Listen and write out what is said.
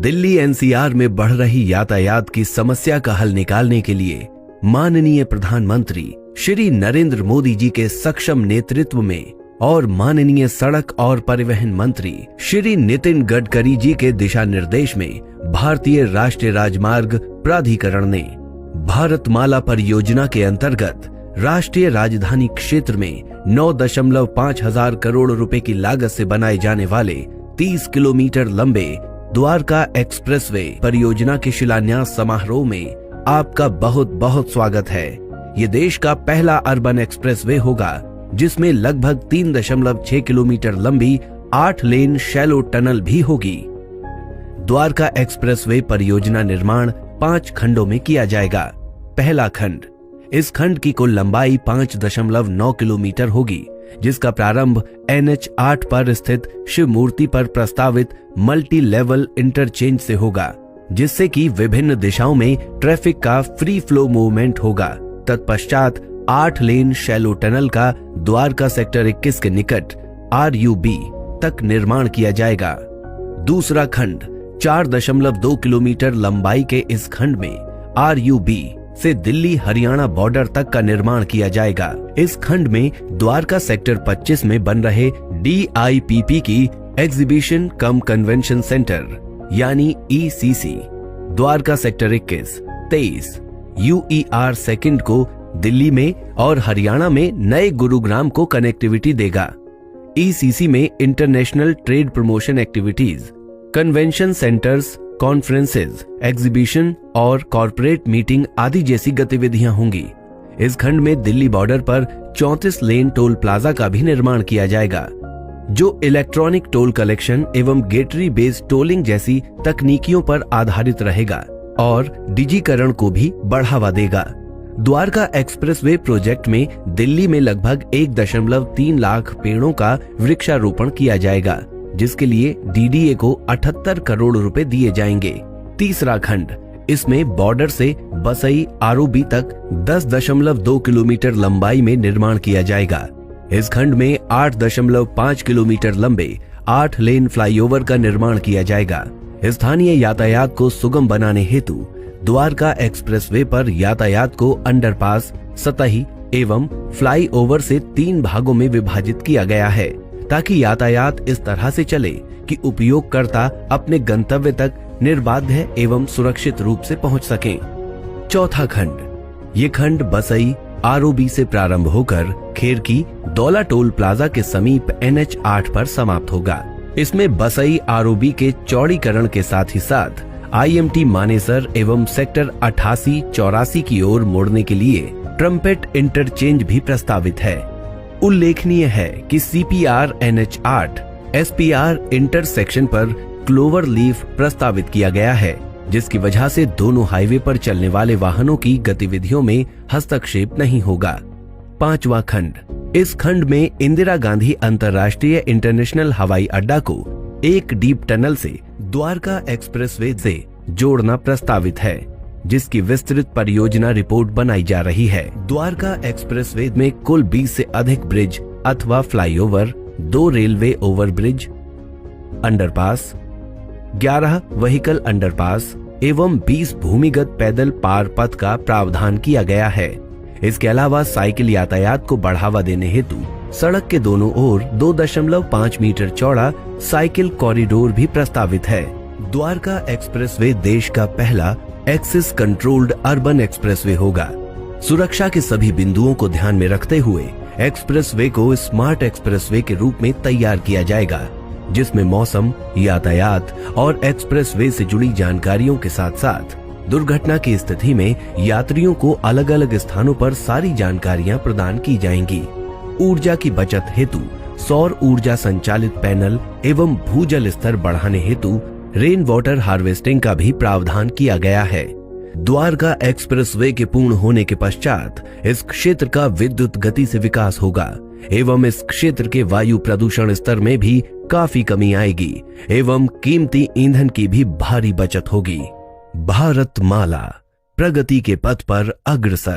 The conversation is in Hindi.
दिल्ली एनसीआर में बढ़ रही यातायात की समस्या का हल निकालने के लिए माननीय प्रधानमंत्री श्री नरेंद्र मोदी जी के सक्षम नेतृत्व में और माननीय सड़क और परिवहन मंत्री श्री नितिन गडकरी जी के दिशा निर्देश में भारतीय राष्ट्रीय राजमार्ग प्राधिकरण ने भारतमाला परियोजना के अंतर्गत राष्ट्रीय राजधानी क्षेत्र में 9.5 हजार करोड़ रुपए की लागत से बनाए जाने वाले 30 किलोमीटर लंबे द्वारका एक्सप्रेसवे परियोजना के शिलान्यास समारोह में आपका बहुत बहुत स्वागत है। ये देश का पहला अर्बन एक्सप्रेसवे होगा जिसमें लगभग 3.6 किलोमीटर लंबी 8 लेन शैलो टनल भी होगी। द्वारका एक्सप्रेसवे परियोजना निर्माण 5 खंडों में किया जाएगा। पहला खंड, इस खंड की कुल लंबाई 5.9 किलोमीटर होगी जिसका प्रारंभ NH 8 पर स्थित शिव मूर्ति पर प्रस्तावित मल्टी लेवल इंटरचेंज से होगा जिससे कि विभिन्न दिशाओं में ट्रैफिक का फ्री फ्लो मूवमेंट होगा। तत्पश्चात 8 लेन शैलो टनल का द्वारका सेक्टर 21 के निकट RUB तक निर्माण किया जाएगा। दूसरा खंड, 4.2 किलोमीटर लंबाई के इस खंड में RUB से दिल्ली हरियाणा बॉर्डर तक का निर्माण किया जाएगा। इस खंड में द्वारका सेक्टर 25 में बन रहे DIPP की एग्जीबिशन कम कन्वेंशन सेंटर यानी ECC, Dwarka sector 21, 23 UER second को दिल्ली में और हरियाणा में नए गुरुग्राम को कनेक्टिविटी देगा। ECC में international trade promotion activities, convention centres, conferences, exhibition और कॉर्पोरेट मीटिंग आदि जैसी गतिविधियां होंगी। इस खंड में दिल्ली बॉर्डर पर 34 लेन टोल प्लाजा का भी निर्माण किया जाएगा जो इलेक्ट्रॉनिक टोल कलेक्शन एवं गेटरी बेस्ड टोलिंग जैसी तकनीकियों पर आधारित रहेगा और डिजिकरण को भी बढ़ावा देगा। द्वारका एक्सप्रेसवे प्रोजेक्ट में दिल्ली में लगभग 1.3 लाख पेड़ों का वृक्षारोपण किया जाएगा जिसके लिए DDA को 78 करोड़ रुपए दिए जाएंगे। तीसरा खंड, इसमें बॉर्डर से बसई ROB तक 10.2 किलोमीटर लंबाई में निर्माण किया जाएगा। इस खंड में 8.5 किलोमीटर लंबे 8 लेन फ्लाईओवर का निर्माण किया जाएगा। स्थानीय यातायात को सुगम बनाने हेतु द्वारका एक्सप्रेसवे पर यातायात को अंडरपास, सतही एवं फ्लाईओवर से 3 भागों में विभाजित किया गया है ताकि यातायात इस तरह से चले कि उपयोगकर्ता अपने गंतव्य तक निर्बाध एवं सुरक्षित रूप से पहुंच सकें। चौथा खंड, ये खंड बसई ROB से प्रारंभ होकर खेरकी दौला टोल प्लाजा के समीप NH 8 पर समाप्त होगा। इसमें बसई ROB के चौड़ीकरण के साथ ही साथ IMT मानेसर एवं सेक्टर 88-84 की ओर मोड़ने के लिए ट्रम्पेट इंटरचेंज भी प्रस्तावित है। उल्लेखनीय है कि CPR NH 8 SPR इंटरसेक्शन पर क्लोवर लीफ प्रस्तावित किया गया है जिसकी वजह से दोनों हाईवे पर चलने वाले वाहनों की गतिविधियों में हस्तक्षेप नहीं होगा। पांचवा खंड, इस खंड में इंदिरा गांधी अंतर्राष्ट्रीय इंटरनेशनल हवाई अड्डा को एक डीप टनल से द्वारका एक्सप्रेसवे से जोड़ना प्रस्तावित है जिसकी विस्तृत परियोजना रिपोर्ट बनाई जा रही है। द्वारका एक्सप्रेसवे में कुल 20 से अधिक ब्रिज अथवा flyover, 2 railway overbridge, underpass, 11 vehicle underpass एवं 20 भूमिगत पैदल पार पथ का प्रावधान किया गया है। इसके अलावा साइकिल यातायात को बढ़ावा देने हेतु सड़क के दोनों ओर 2.5 मीटर चौड़ा साइकिल कॉरिडोर भी प्रस्तावित है। द्वारका एक्सप्रेसवे देश का पहला एक्सेस कंट्रोल्ड अर्बन एक्सप्रेसवे होगा। सुरक्षा के सभी बिंदुओं को ध्यान में रखते हुए एक्सप्रेसवे को स्मार्ट एक्सप्रेसवे के रूप में तैयार किया जाएगा जिसमें मौसम, यातायात और एक्सप्रेसवे से जुड़ी जानकारियों के साथ साथ दुर्घटना की स्थिति में यात्रियों को अलग अलग स्थानों पर सारी जानकारियां प्रदान की जाएंगी। ऊर्जा की बचत हेतु सौर ऊर्जा संचालित पैनल एवं भूजल स्तर बढ़ाने हेतु रेन वाटर हार्वेस्टिंग का भी प्रावधान किया गया है। द्वारका एक्सप्रेसवे के पूर्ण होने के पश्चात इस क्षेत्र का विद्युत गति से विकास होगा एवं इस क्षेत्र के वायु प्रदूषण स्तर में भी काफी कमी आएगी एवं कीमती ईंधन की भी भारी बचत होगी। भारतमाला प्रगति के पथ पर अग्रसर।